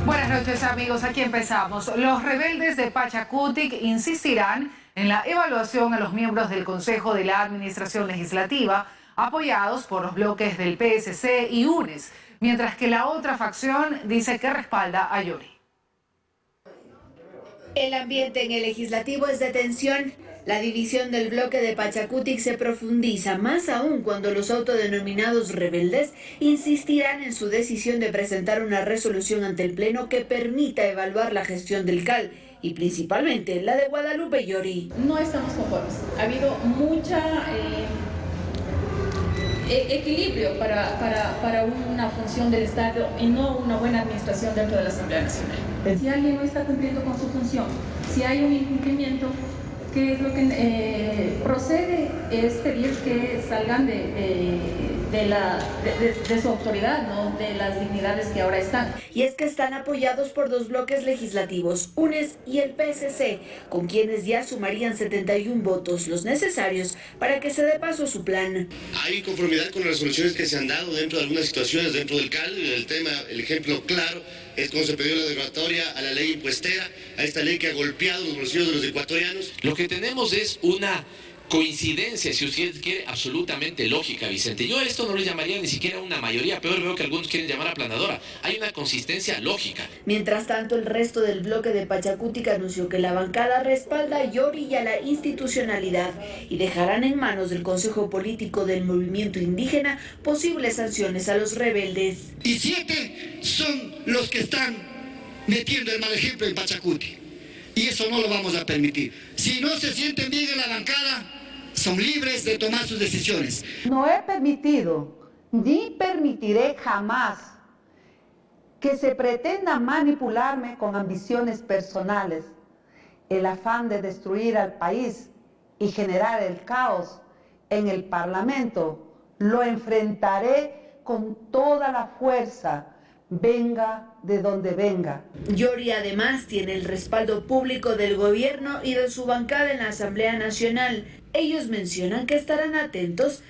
Buenas noches, amigos. Aquí empezamos. Los rebeldes de Pachacutic insistirán en la evaluación a los miembros del Consejo de la Administración Legislativa, apoyados por los bloques del PSC y UNES, mientras que la otra facción dice que respalda a Yori. El ambiente en el legislativo es de tensión. La división del bloque de Pachacutic se profundiza, más aún cuando los autodenominados rebeldes insistirán en su decisión de presentar una resolución ante el Pleno que permita evaluar la gestión del CAL y principalmente la de Guadalupe Llori. No estamos conformes. Ha habido mucha equilibrio para una función del Estado y no una buena administración dentro de la Asamblea Nacional. Si alguien no está cumpliendo con su función, si hay un incumplimiento, ¿qué es lo que procede? Es pedir que salgan de su autoridad, ¿no? De las dignidades que ahora están. Y es que están apoyados por dos bloques legislativos, UNES y el PSC, con quienes ya sumarían 71 votos, los necesarios para que se dé paso a su plan. Hay conformidad con las resoluciones que se han dado dentro de algunas situaciones dentro del CAL. El ejemplo claro es cuando se pidió la derogatoria a la ley impuestera, a esta ley que ha golpeado los bolsillos de los ecuatorianos. Lo que tenemos es una coincidencia, si usted quiere, absolutamente lógica, Vicente. Yo esto no lo llamaría ni siquiera una mayoría, peor veo que algunos quieren llamar aplanadora. Hay una consistencia lógica. Mientras tanto, el resto del bloque de Pachacutic anunció que la bancada respalda a Yori y a la institucionalidad y dejarán en manos del Consejo Político del Movimiento Indígena posibles sanciones a los rebeldes. Y 7 son los que están metiendo el mal ejemplo en Pachacutic. Y eso no lo vamos a permitir. Si no se sienten bien en la bancada, son libres de tomar sus decisiones. No he permitido, ni permitiré jamás que se pretenda manipularme con ambiciones personales, el afán de destruir al país y generar el caos en el Parlamento. Lo enfrentaré con toda la fuerza, venga de donde venga. Yori además tiene el respaldo público del gobierno y de su bancada en la Asamblea Nacional. Ellos mencionan que estarán atentos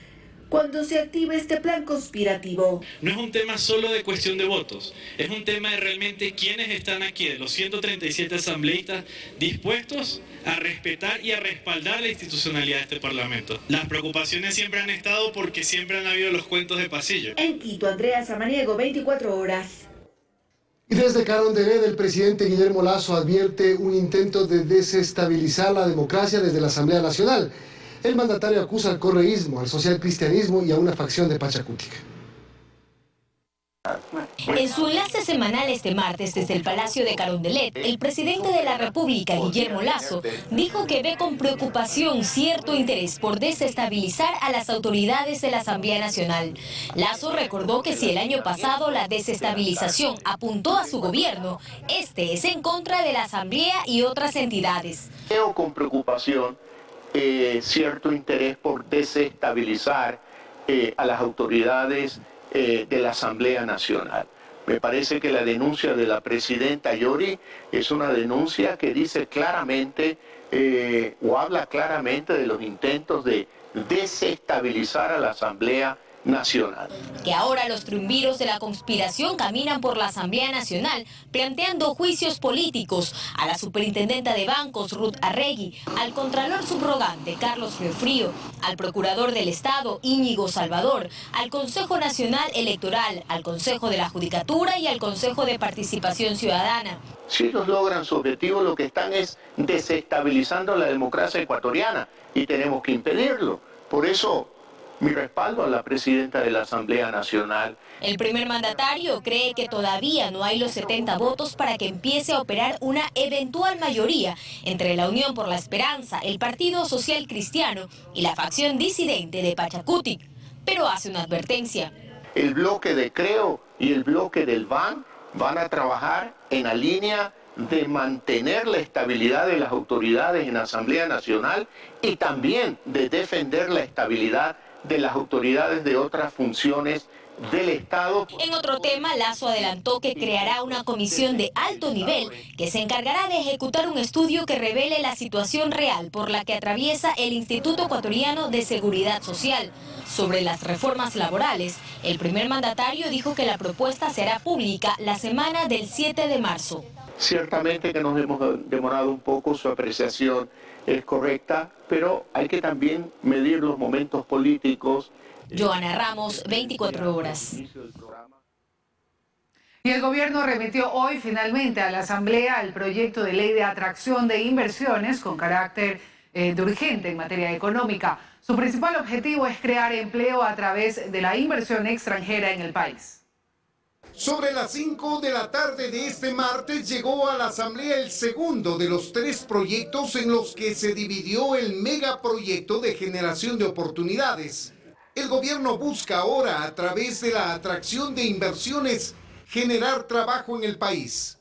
cuando se active este plan conspirativo. No es un tema solo de cuestión de votos, es un tema de realmente quiénes están aquí, de los 137 asambleístas dispuestos a respetar y a respaldar la institucionalidad de este Parlamento. Las preocupaciones siempre han estado porque siempre han habido los cuentos de pasillo. En Quito, Andrea Samaniego, 24 horas. Y desde Carondelet, el presidente Guillermo Lasso advierte un intento de desestabilizar la democracia desde la Asamblea Nacional. El mandatario acusa al correísmo, al socialcristianismo y a una facción de Pachacutic. En su enlace semanal este martes desde el Palacio de Carondelet, el presidente de la República, Guillermo Lasso, dijo que ve con preocupación cierto interés por desestabilizar a las autoridades de la Asamblea Nacional. Lasso recordó que si el año pasado la desestabilización apuntó a su gobierno, este es en contra de la Asamblea y otras entidades. Veo con preocupación cierto interés por desestabilizar a las autoridades de la Asamblea Nacional. Me parece que la denuncia de la presidenta Yori es una denuncia que dice claramente o habla claramente de los intentos de desestabilizar a la Asamblea Nacional. Que ahora los triunviros de la conspiración caminan por la Asamblea Nacional planteando juicios políticos a la superintendenta de bancos Ruth Arregui, al contralor subrogante Carlos Riofrío, al procurador del Estado Íñigo Salvador, al Consejo Nacional Electoral, al Consejo de la Judicatura y al Consejo de Participación Ciudadana. Si ellos logran su objetivo, lo que están es desestabilizando la democracia ecuatoriana y tenemos que impedirlo. Por eso, mi respaldo a la presidenta de la Asamblea Nacional. El primer mandatario cree que todavía no hay los 70 votos para que empiece a operar una eventual mayoría entre la Unión por la Esperanza, el Partido Social Cristiano y la facción disidente de Pachacutic, pero hace una advertencia. El bloque de Creo y el bloque del VAN van a trabajar en la línea de mantener la estabilidad de las autoridades en la Asamblea Nacional y también de defender la estabilidad de las autoridades de otras funciones del Estado. En otro tema, Lasso adelantó que creará una comisión de alto nivel que se encargará de ejecutar un estudio que revele la situación real por la que atraviesa el Instituto Ecuatoriano de Seguridad Social. Sobre las reformas laborales, el primer mandatario dijo que la propuesta será pública la semana del 7 de marzo. Ciertamente que nos hemos demorado un poco, su apreciación es correcta, pero hay que también medir los momentos políticos. Joana Ramos, 24 horas. Y el gobierno remitió hoy finalmente a la Asamblea el proyecto de ley de atracción de inversiones con carácter de urgente en materia económica. Su principal objetivo es crear empleo a través de la inversión extranjera en el país. Sobre las 5 de la tarde de este martes llegó a la Asamblea el segundo de los 3 proyectos en los que se dividió el megaproyecto de generación de oportunidades. El gobierno busca ahora, a través de la atracción de inversiones, generar trabajo en el país.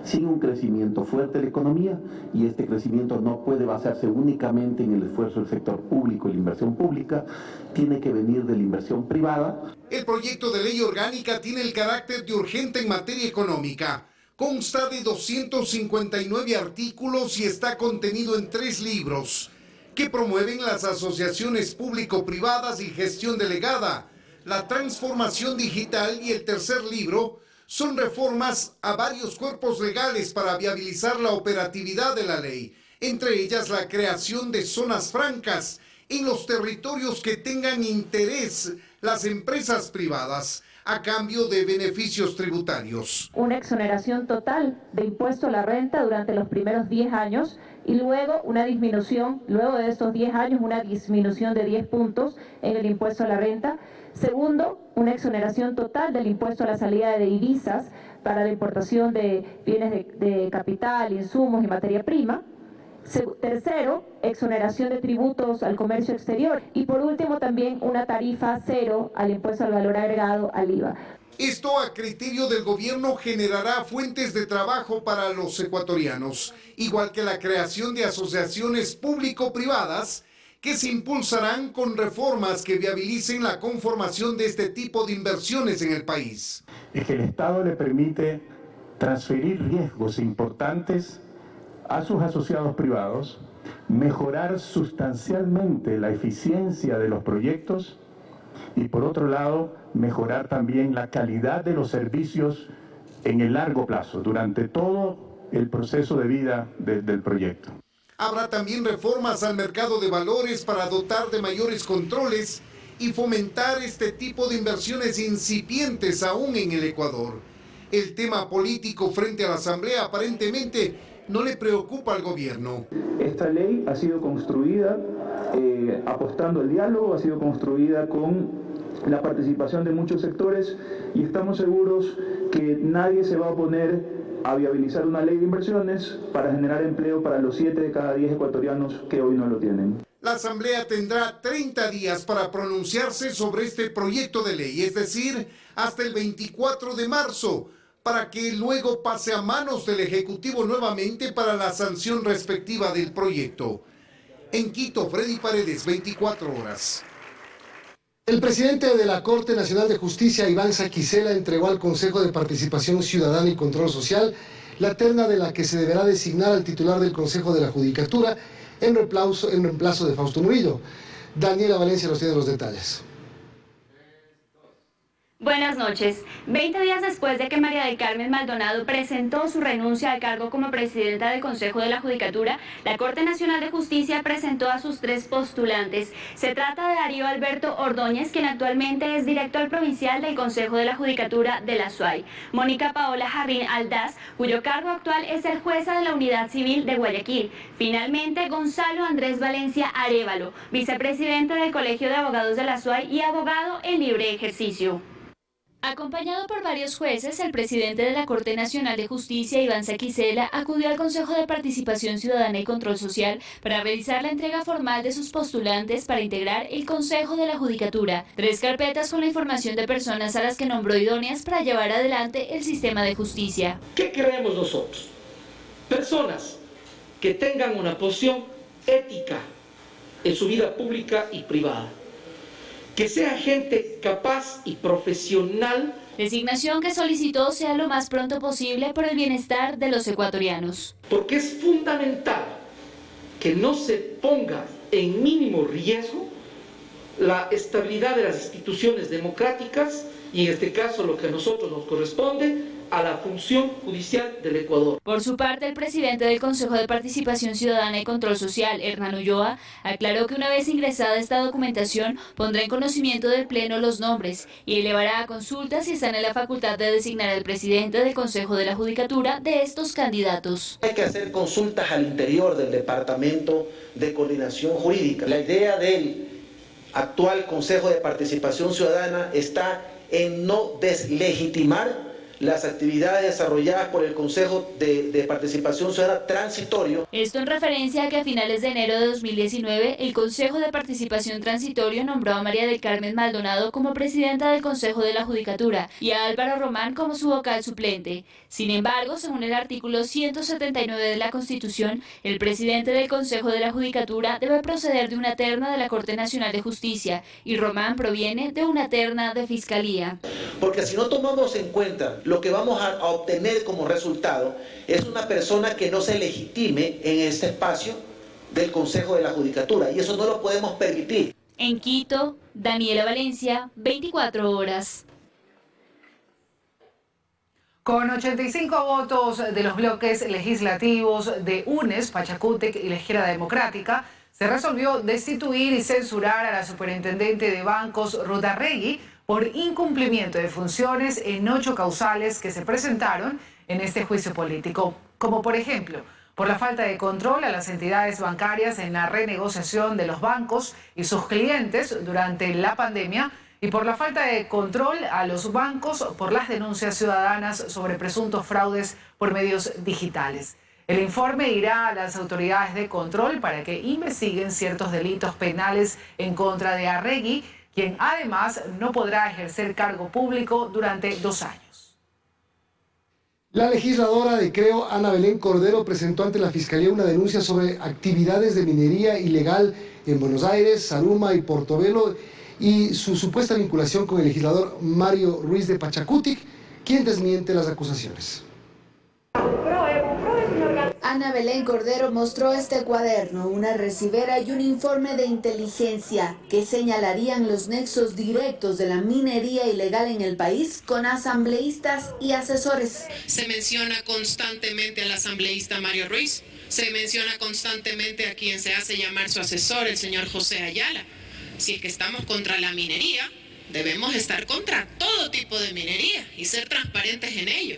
Sigue un crecimiento fuerte de la economía y este crecimiento no puede basarse únicamente en el esfuerzo del sector público y la inversión pública, tiene que venir de la inversión privada. El proyecto de ley orgánica tiene el carácter de urgente en materia económica. Consta de 259 artículos y está contenido en 3 libros que promueven las asociaciones público-privadas y gestión delegada, la transformación digital, y el tercer libro son reformas a varios cuerpos legales para viabilizar la operatividad de la ley, entre ellas la creación de zonas francas en los territorios que tengan interés las empresas privadas a cambio de beneficios tributarios. Una exoneración total de impuesto a la renta durante los primeros 10 años y luego una disminución, luego de estos 10 años, una disminución de 10 puntos en el impuesto a la renta. Segundo, una exoneración total del impuesto a la salida de divisas para la importación de bienes de capital, insumos y materia prima. Tercero, exoneración de tributos al comercio exterior. Y por último, también una tarifa cero al impuesto al valor agregado, al IVA. Esto, a criterio del gobierno, generará fuentes de trabajo para los ecuatorianos, igual que la creación de asociaciones público-privadas que se impulsarán con reformas que viabilicen la conformación de este tipo de inversiones en el país. Es que el Estado le permite transferir riesgos importantes a sus asociados privados, mejorar sustancialmente la eficiencia de los proyectos y, por otro lado, mejorar también la calidad de los servicios en el largo plazo, durante todo el proceso de vida del proyecto. Habrá también reformas al mercado de valores para dotar de mayores controles y fomentar este tipo de inversiones incipientes aún en el Ecuador. El tema político frente a la Asamblea aparentemente no le preocupa al gobierno. Esta ley ha sido construida apostando al diálogo, ha sido construida con la participación de muchos sectores y estamos seguros que nadie se va a oponer a viabilizar una ley de inversiones para generar empleo para los 7 de cada 10 ecuatorianos que hoy no lo tienen. La Asamblea tendrá 30 días para pronunciarse sobre este proyecto de ley, es decir, hasta el 24 de marzo, para que luego pase a manos del Ejecutivo nuevamente para la sanción respectiva del proyecto. En Quito, Freddy Paredes, 24 horas. El presidente de la Corte Nacional de Justicia, Iván Saquicela, entregó al Consejo de Participación Ciudadana y Control Social la terna de la que se deberá designar al titular del Consejo de la Judicatura en reemplazo de Fausto Murillo. Daniela Valencia nos tiene los detalles. Buenas noches. 20 días después de que María del Carmen Maldonado presentó su renuncia al cargo como presidenta del Consejo de la Judicatura, la Corte Nacional de Justicia presentó a sus 3 postulantes. Se trata de Darío Alberto Ordóñez, quien actualmente es director provincial del Consejo de la Judicatura de la SUAY; Mónica Paola Jarrín Aldaz, cuyo cargo actual es el jueza de la Unidad Civil de Guayaquil. Finalmente, Gonzalo Andrés Valencia Arévalo, vicepresidente del Colegio de Abogados de la SUAY y abogado en libre ejercicio. Acompañado por varios jueces, el presidente de la Corte Nacional de Justicia, Iván Saquicela, acudió al Consejo de Participación Ciudadana y Control Social para realizar la entrega formal de sus postulantes para integrar el Consejo de la Judicatura. 3 carpetas con la información de personas a las que nombró idóneas para llevar adelante el sistema de justicia. ¿Qué queremos nosotros? Personas que tengan una posición ética en su vida pública y privada, que sea gente capaz y profesional. Designación que solicitó sea lo más pronto posible por el bienestar de los ecuatorianos. Porque es fundamental que no se ponga en mínimo riesgo la estabilidad de las instituciones democráticas y en este caso lo que a nosotros nos corresponde, a la función judicial del Ecuador. Por su parte, el presidente del Consejo de Participación Ciudadana y Control Social, Hernán Ulloa, aclaró que una vez ingresada esta documentación pondrá en conocimiento del Pleno los nombres y elevará a consulta si están en la facultad de designar al presidente del Consejo de la Judicatura de estos candidatos. Hay que hacer consultas al interior del Departamento de Coordinación Jurídica. La idea del actual Consejo de Participación Ciudadana está en no deslegitimar las actividades desarrolladas por el Consejo de Participación Ciudadana transitorio. Esto en referencia a que a finales de enero de 2019 el Consejo de Participación Transitorio nombró a María del Carmen Maldonado como presidenta del Consejo de la Judicatura y a Álvaro Román como su vocal suplente. Sin embargo, según el artículo 179 de la Constitución, el presidente del Consejo de la Judicatura debe proceder de una terna de la Corte Nacional de Justicia y Román proviene de una terna de Fiscalía. Porque si no tomamos en cuenta lo que vamos a obtener como resultado es una persona que no se legitime en este espacio del Consejo de la Judicatura y eso no lo podemos permitir. En Quito, Daniela Valencia, 24 horas. Con 85 votos de los bloques legislativos de UNES, Pachacútec y la Izquierda Democrática, se resolvió destituir y censurar a la superintendente de bancos, Ruth Arregui, por incumplimiento de funciones en 8 causales que se presentaron en este juicio político, como por ejemplo, por la falta de control a las entidades bancarias en la renegociación de los bancos y sus clientes durante la pandemia, y por la falta de control a los bancos por las denuncias ciudadanas sobre presuntos fraudes por medios digitales. El informe irá a las autoridades de control para que investiguen ciertos delitos penales en contra de Arregui, quien además no podrá ejercer cargo público durante 2 años. La legisladora de Creo, Ana Belén Cordero, presentó ante la Fiscalía una denuncia sobre actividades de minería ilegal en Buenos Aires, Zaruma y Portobelo y su supuesta vinculación con el legislador Mario Ruiz de Pachacútec, quien desmiente las acusaciones. Ana Belén Cordero mostró este cuaderno, una recibera y un informe de inteligencia que señalarían los nexos directos de la minería ilegal en el país con asambleístas y asesores. Se menciona constantemente al asambleísta Mario Ruiz, se menciona constantemente a quien se hace llamar su asesor, el señor José Ayala. Si es que estamos contra la minería, debemos estar contra todo tipo de minería y ser transparentes en ello.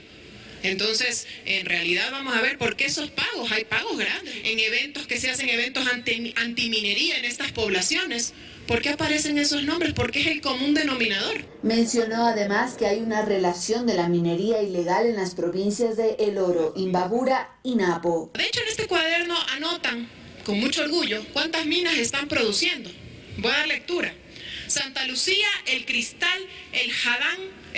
Entonces, en realidad vamos a ver por qué esos pagos, hay pagos grandes en eventos que se hacen, eventos antiminería en estas poblaciones. ¿Por qué aparecen esos nombres? Porque es el común denominador. Mencionó además que hay una relación de la minería ilegal en las provincias de El Oro, Imbabura y Napo. De hecho, en este cuaderno anotan con mucho orgullo cuántas minas están produciendo. Voy a dar lectura. Santa Lucía, El Cristal, El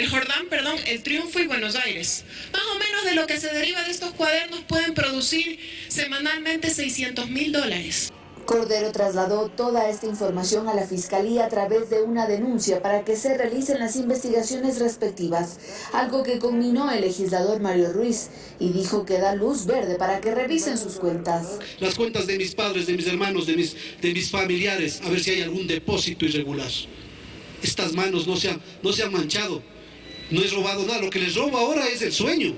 Jordán, El Triunfo y Buenos Aires. Más o menos de lo que se deriva de estos cuadernos pueden producir semanalmente $600.000. Cordero trasladó toda esta información a la Fiscalía a través de una denuncia para que se realicen las investigaciones respectivas, algo que conminó el legislador Mario Ruiz y dijo que da luz verde para que revisen sus cuentas. Las cuentas de mis padres, de mis hermanos, de mis familiares, a ver si hay algún depósito irregular. Estas manos no se han manchado, no he robado nada, lo que les robo ahora es el sueño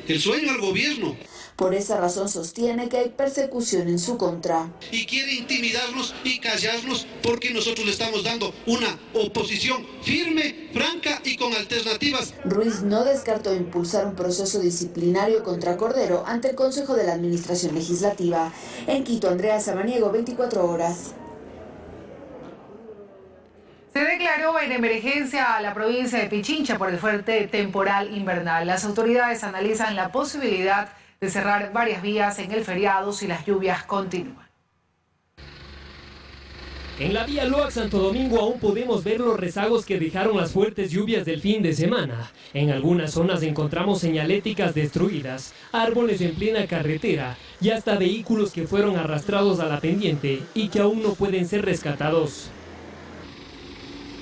al gobierno. Por esa razón sostiene que hay persecución en su contra. Y quiere intimidarnos y callarnos porque nosotros le estamos dando una oposición firme, franca y con alternativas. Ruiz no descartó impulsar un proceso disciplinario contra Cordero ante el Consejo de la Administración Legislativa. En Quito, Andrea Samaniego, 24 horas. Se declaró en emergencia a la provincia de Pichincha por el fuerte temporal invernal. Las autoridades analizan la posibilidad de cerrar varias vías en el feriado si las lluvias continúan. En la vía Loac Santo Domingo aún podemos ver los rezagos que dejaron las fuertes lluvias del fin de semana. En algunas zonas encontramos señaléticas destruidas, árboles en plena carretera y hasta vehículos que fueron arrastrados a la pendiente y que aún no pueden ser rescatados.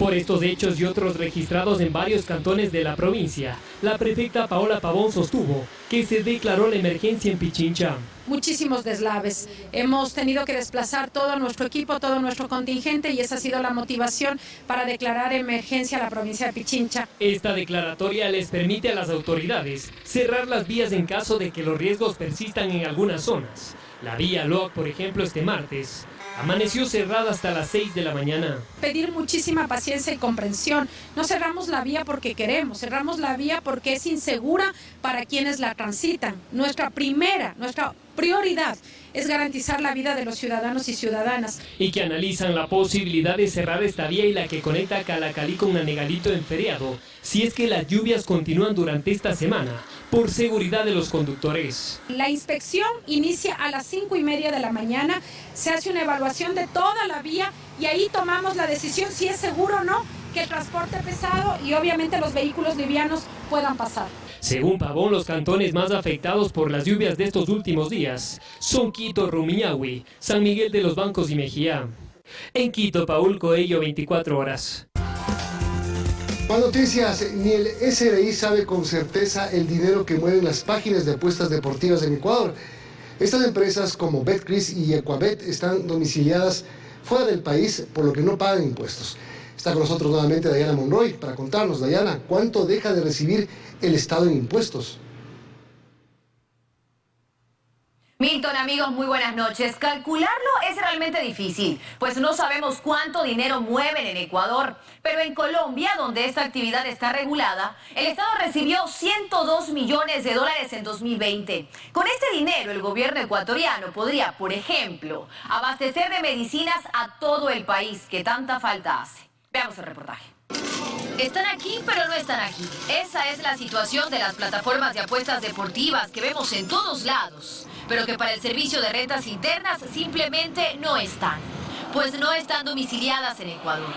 Por estos hechos y otros registrados en varios cantones de la provincia, la prefecta Paola Pavón sostuvo que se declaró la emergencia en Pichincha. Muchísimos deslaves. Hemos tenido que desplazar todo nuestro equipo, todo nuestro contingente y esa ha sido la motivación para declarar emergencia a la provincia de Pichincha. Esta declaratoria les permite a las autoridades cerrar las vías en caso de que los riesgos persistan en algunas zonas. La vía Loac, por ejemplo, este martes, amaneció cerrada hasta las 6 de la mañana. Pedir muchísima paciencia y comprensión. No cerramos la vía porque queremos, cerramos la vía porque es insegura para quienes la transitan. Nuestra prioridad es garantizar la vida de los ciudadanos y ciudadanas. Y que analizan la posibilidad de cerrar esta vía y la que conecta Calacalí con Nanegalito en feriado, si es que las lluvias continúan durante esta semana, por seguridad de los conductores. La inspección inicia a las 5:30 de la mañana, se hace una evaluación de toda la vía y ahí tomamos la decisión si es seguro o no que el transporte pesado y obviamente los vehículos livianos puedan pasar. Según Pavón, los cantones más afectados por las lluvias de estos últimos días son Quito, Rumiñahui, San Miguel de los Bancos y Mejía. En Quito, Paul Coello, 24 horas. Más noticias, ni el SRI sabe con certeza el dinero que mueven las páginas de apuestas deportivas en Ecuador. Estas empresas como Betcris y Ecuabet están domiciliadas fuera del país, por lo que no pagan impuestos. Está con nosotros nuevamente Dayana Monroy para contarnos, Dayana, ¿cuánto deja de recibir el Estado en impuestos? Milton, amigos, muy buenas noches. Calcularlo es realmente difícil, pues no sabemos cuánto dinero mueven en Ecuador. Pero en Colombia, donde esta actividad está regulada, el Estado recibió 102 millones de dólares en 2020. Con este dinero, el gobierno ecuatoriano podría, por ejemplo, abastecer de medicinas a todo el país, que tanta falta hace. Veamos el reportaje. Están aquí, pero no están aquí. Esa es la situación de las plataformas de apuestas deportivas que vemos en todos lados, pero que para el servicio de rentas internas simplemente no están, pues no están domiciliadas en Ecuador.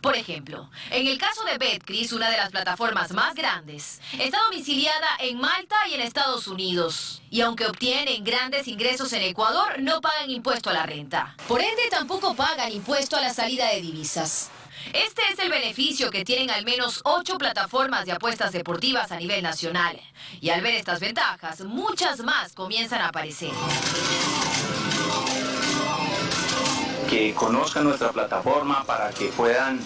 Por ejemplo, en el caso de Betcris, una de las plataformas más grandes, está domiciliada en Malta y en Estados Unidos. Y aunque obtienen grandes ingresos en Ecuador, no pagan impuesto a la renta. Por ende, tampoco pagan impuesto a la salida de divisas. Este es el beneficio que tienen al menos 8 plataformas de apuestas deportivas a nivel nacional. Y al ver estas ventajas, muchas más comienzan a aparecer. Que conozcan nuestra plataforma para que puedan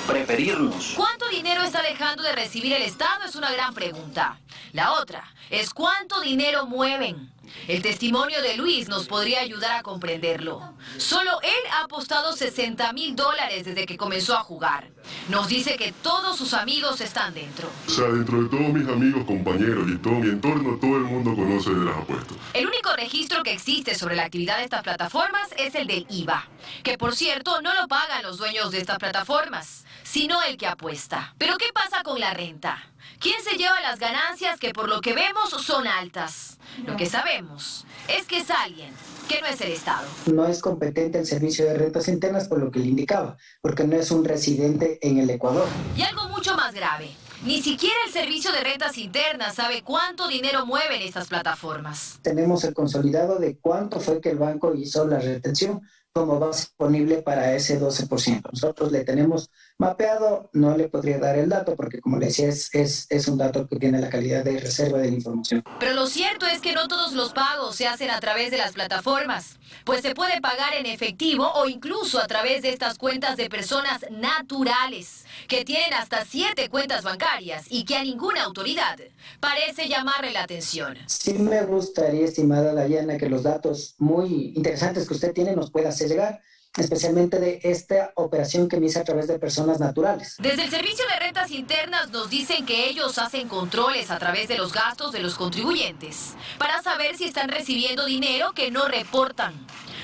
preferirnos. ¿Cuánto dinero está dejando de recibir el Estado? Es una gran pregunta. La otra es ¿cuánto dinero mueven? El testimonio de Luis nos podría ayudar a comprenderlo. Solo él ha apostado $60,000 desde que comenzó a jugar. Nos dice que todos sus amigos están dentro. O sea, dentro de todos mis amigos, compañeros y todo mi entorno, todo el mundo conoce de las apuestas. El único registro que existe sobre la actividad de estas plataformas es el del IVA, que por cierto no lo pagan los dueños de estas plataformas, sino el que apuesta. Pero ¿qué pasa con la renta? ¿Quién se lleva las ganancias que por lo que vemos son altas? Lo que sabemos es que es alguien que no es el Estado. No es competente el servicio de rentas internas por lo que le indicaba, porque no es un residente en el Ecuador. Y algo mucho más grave, ni siquiera el servicio de rentas internas sabe cuánto dinero mueven estas plataformas. Tenemos el consolidado de cuánto fue que el banco hizo la retención como base disponible para ese 12%. Nosotros le tenemos mapeado, no le podría dar el dato porque, como le decía, es un dato que tiene la calidad de reserva de la información. Pero lo cierto es que no todos los pagos se hacen a través de las plataformas, pues se puede pagar en efectivo o incluso a través de estas cuentas de personas naturales, que tienen hasta 7 cuentas bancarias y que a ninguna autoridad parece llamarle la atención. Sí me gustaría, estimada Dayana, que los datos muy interesantes que usted tiene nos pueda hacer llegar, especialmente de esta operación que me hice a través de personas naturales. Desde el Servicio de Rentas Internas nos dicen que ellos hacen controles a través de los gastos de los contribuyentes para saber si están recibiendo dinero que no reportan.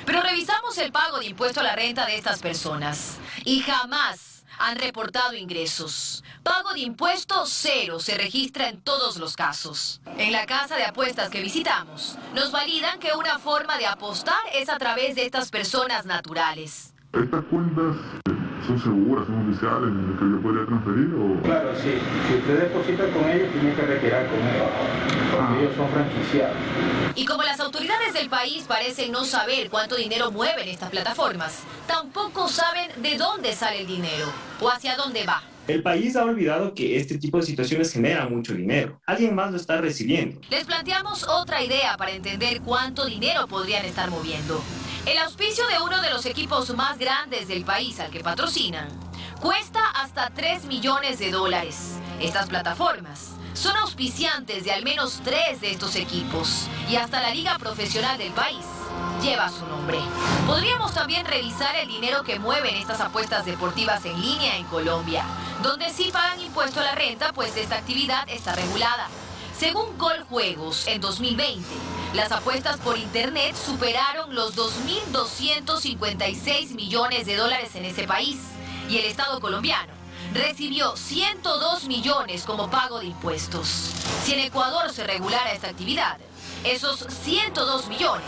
Pero revisamos el pago de impuesto a la renta de estas personas y jamás han reportado ingresos. Pago de impuesto cero se registra en todos los casos. En la casa de apuestas que visitamos, nos validan que una forma de apostar es a través de estas personas naturales. Estas cuentas ¿Son seguras, son oficiales, que yo podría transferir o...? Claro, sí. Si usted deposita con ellos, tiene que retirar con ellos, porque ellos son franquiciados. Y como las autoridades del país parecen no saber cuánto dinero mueven estas plataformas, tampoco saben de dónde sale el dinero o hacia dónde va. El país ha olvidado que este tipo de situaciones generan mucho dinero. Alguien más lo está recibiendo. Les planteamos otra idea para entender cuánto dinero podrían estar moviendo. El auspicio de uno de los equipos más grandes del país al que patrocinan cuesta hasta $3 millones. Estas plataformas son auspiciantes de al menos 3 de estos equipos y hasta la liga profesional del país lleva su nombre. Podríamos también revisar el dinero que mueven estas apuestas deportivas en línea en Colombia, donde sí pagan impuesto a la renta, pues esta actividad está regulada. Según Coljuegos, en 2020, las apuestas por internet superaron los $2.256 millones en ese país y el Estado colombiano recibió 102 millones como pago de impuestos. Si en Ecuador se regulara esta actividad, esos 102 millones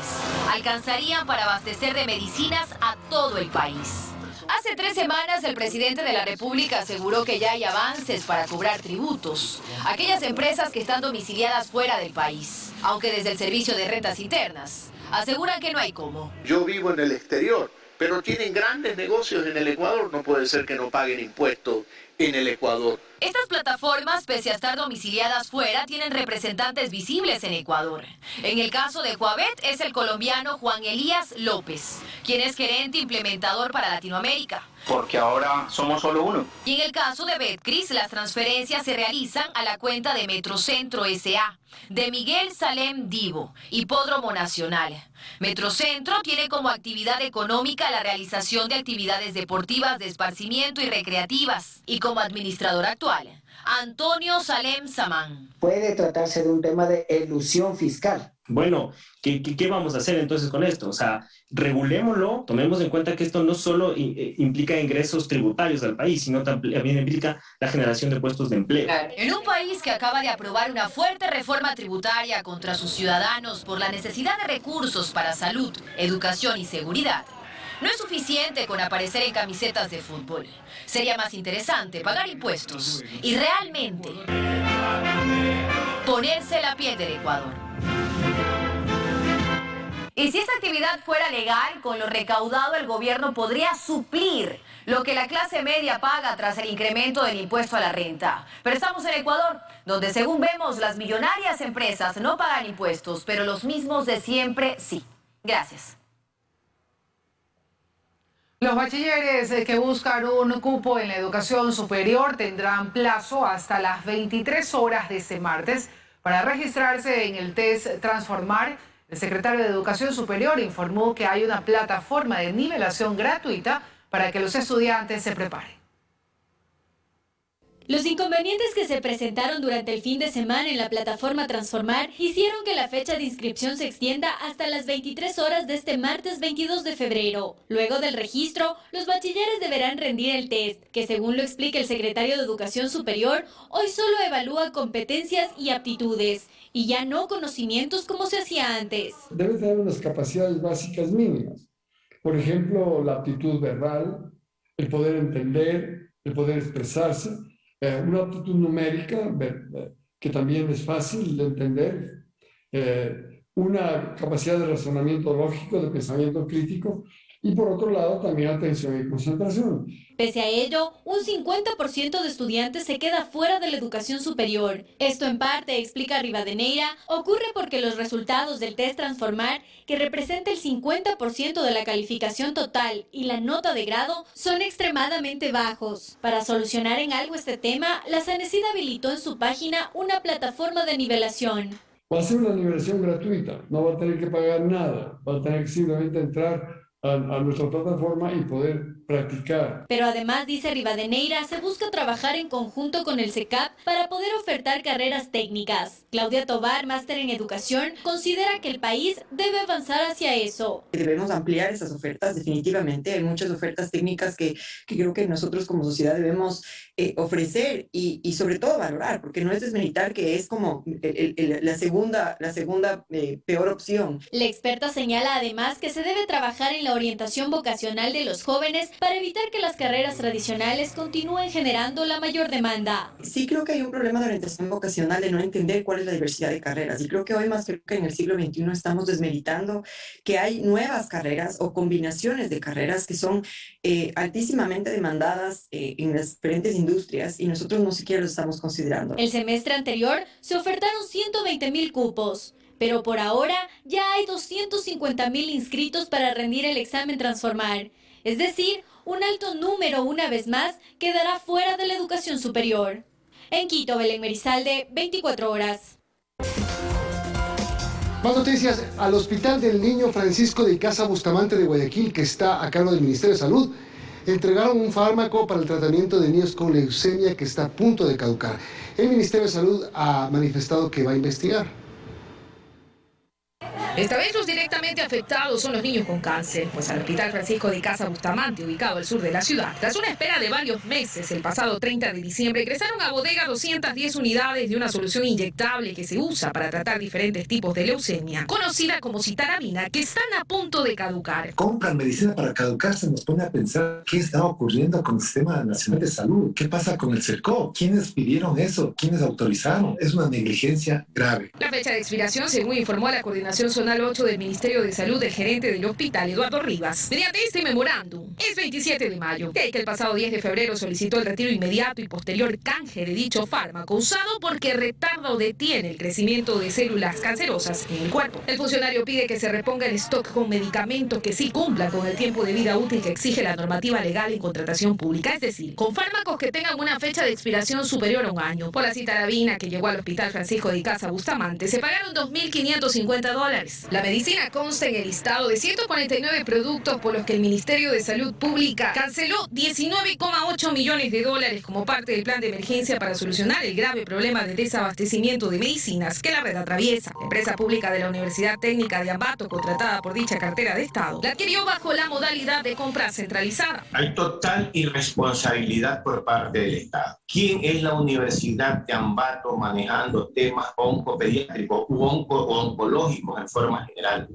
alcanzarían para abastecer de medicinas a todo el país. Hace 3 semanas el presidente de la República aseguró que ya hay avances para cobrar tributos a aquellas empresas que están domiciliadas fuera del país, aunque desde el Servicio de Rentas Internas aseguran que no hay cómo. Yo vivo en el exterior, pero tienen grandes negocios en el Ecuador, no puede ser que no paguen impuestos en el Ecuador. Estas plataformas, pese a estar domiciliadas fuera, tienen representantes visibles en Ecuador. En el caso de Huabet es el colombiano Juan Elías López, quien es gerente implementador para Latinoamérica. Porque ahora somos solo uno. Y en el caso de Betcris, las transferencias se realizan a la cuenta de Metrocentro S.A., de Miguel Salem Divo, Hipódromo Nacional. Metrocentro tiene como actividad económica la realización de actividades deportivas, de esparcimiento y recreativas. Y como administrador actual, Antonio Salem Samán. Puede tratarse de un tema de elusión fiscal. Bueno, ¿qué vamos a hacer entonces con esto? O sea, regulémoslo, tomemos en cuenta que esto no solo implica ingresos tributarios al país, sino también implica la generación de puestos de empleo. En un país que acaba de aprobar una fuerte reforma tributaria contra sus ciudadanos por la necesidad de recursos para salud, educación y seguridad, no es suficiente con aparecer en camisetas de fútbol. Sería más interesante pagar impuestos y realmente ponerse la piel del Ecuador. Y si esta actividad fuera legal, con lo recaudado el gobierno podría suplir lo que la clase media paga tras el incremento del impuesto a la renta. Pero estamos en Ecuador, donde según vemos las millonarias empresas no pagan impuestos, pero los mismos de siempre sí. Gracias. Los bachilleres que buscan un cupo en la educación superior tendrán plazo hasta las 23 horas de este martes para registrarse en el test Transformar. El secretario de Educación Superior informó que hay una plataforma de nivelación gratuita para que los estudiantes se preparen. Los inconvenientes que se presentaron durante el fin de semana en la plataforma Transformar hicieron que la fecha de inscripción se extienda hasta las 23 horas de este martes 22 de febrero. Luego del registro, los bachilleres deberán rendir el test, que según lo explica el secretario de Educación Superior, hoy solo evalúa competencias y aptitudes, y ya no conocimientos como se hacía antes. Debe tener unas capacidades básicas mínimas. Por ejemplo, la aptitud verbal, el poder entender, el poder expresarse. Una aptitud numérica, que también es fácil de entender, una capacidad de razonamiento lógico, de pensamiento crítico, y por otro lado también atención y concentración. Pese a ello, un 50% de estudiantes se queda fuera de la educación superior. Esto en parte, explica Rivadeneira, ocurre porque los resultados del test Transformar, que representa el 50% de la calificación total y la nota de grado, son extremadamente bajos. Para solucionar en algo este tema, la SANESID habilitó en su página una plataforma de nivelación. Va a ser una nivelación gratuita, no va a tener que pagar nada, va a tener que simplemente entrar a nuestra plataforma y poder practicar. Pero además, dice Rivadeneira, se busca trabajar en conjunto con el SECAP para poder ofertar carreras técnicas. Claudia Tobar, máster en educación, considera que el país debe avanzar hacia eso. Debemos ampliar esas ofertas, definitivamente. Hay muchas ofertas técnicas que creo que nosotros como sociedad debemos ofrecer y sobre todo valorar, porque no es desmeritar que es como la segunda peor opción. La experta señala además que se debe trabajar en la orientación vocacional de los jóvenes para evitar que las carreras tradicionales continúen generando la mayor demanda. Sí creo que hay un problema de orientación vocacional, de no entender cuál es la diversidad de carreras. Y creo que hoy más que en el siglo XXI estamos desmeritando que hay nuevas carreras o combinaciones de carreras que son altísimamente demandadas en las diferentes industrias y nosotros no siquiera lo estamos considerando. El semestre anterior se ofertaron 120.000 cupos, pero por ahora ya hay 250.000 inscritos para rendir el examen Transformar. Es decir, un alto número una vez más quedará fuera de la educación superior. En Quito, Belén Merizalde, 24 horas. Más noticias. Al Hospital del Niño Francisco de Icaza Bustamante de Guayaquil, que está a cargo del Ministerio de Salud, entregaron un fármaco para el tratamiento de niños con leucemia que está a punto de caducar. El Ministerio de Salud ha manifestado que va a investigar. Esta vez los directamente afectados son los niños con cáncer, pues al Hospital Francisco de Icaza Bustamante, ubicado al sur de la ciudad, tras una espera de varios meses, el pasado 30 de diciembre ingresaron a bodega 210 unidades de una solución inyectable que se usa para tratar diferentes tipos de leucemia, conocida como citarabina, que están a punto de caducar. Compran medicina para caducarse, nos pone a pensar qué está ocurriendo con el Sistema Nacional de Salud, qué pasa con el CERCO, quiénes pidieron eso, quiénes autorizaron. Es una negligencia grave. La fecha de expiración, según informó la Coordinación Zonal 8 del Ministerio de Salud del gerente del hospital, Eduardo Rivas, mediante este memorándum, es 27 de mayo, de ahí que el pasado 10 de febrero solicitó el retiro inmediato y posterior canje de dicho fármaco usado porque retarda o detiene el crecimiento de células cancerosas en el cuerpo. El funcionario pide que se reponga en stock con medicamentos que sí cumplan con el tiempo de vida útil que exige la normativa legal en contratación pública, es decir, con fármacos que tengan una fecha de expiración superior a un año. Por la citarabina que llegó al Hospital Francisco de Icaza Bustamante se pagaron $2.550. La medicina consta en el listado de 149 productos por los que el Ministerio de Salud Pública canceló $19,8 millones como parte del plan de emergencia para solucionar el grave problema de desabastecimiento de medicinas que la red atraviesa. La empresa pública de la Universidad Técnica de Ambato, contratada por dicha cartera de Estado, la adquirió bajo la modalidad de compra centralizada. Hay total irresponsabilidad por parte del Estado. ¿Quién es la Universidad de Ambato manejando temas oncopediátricos u oncológicos en forma general?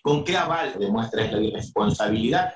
¿Con qué aval demuestra la irresponsabilidad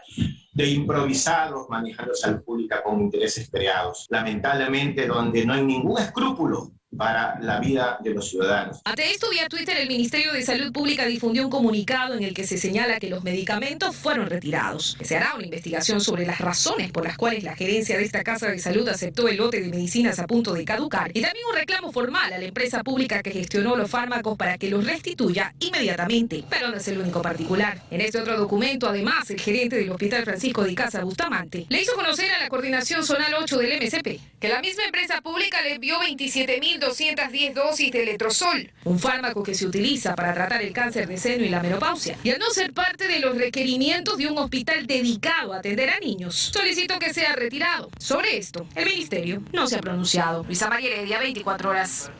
de improvisados manejando salud pública con intereses creados? Lamentablemente, donde no hay ningún escrúpulo para la vida de los ciudadanos. Ante esto, vía Twitter, el Ministerio de Salud Pública difundió un comunicado en el que se señala que los medicamentos fueron retirados, que se hará una investigación sobre las razones por las cuales la gerencia de esta casa de salud aceptó el lote de medicinas a punto de caducar, y también un reclamo formal a la empresa pública que gestionó los fármacos para que los restituya inmediatamente. Pero no es el único particular. En este otro documento, además, el gerente del Hospital Francisco de Icaza Bustamante le hizo conocer a la Coordinación Zonal 8 del MSP que la misma empresa pública le envió 27.210 dosis de letrozol, un fármaco que se utiliza para tratar el cáncer de seno y la menopausia, y al no ser parte de los requerimientos de un hospital dedicado a atender a niños, solicitó que sea retirado. Sobre esto, el ministerio no se ha pronunciado. Luisa María Heredia, 24 horas.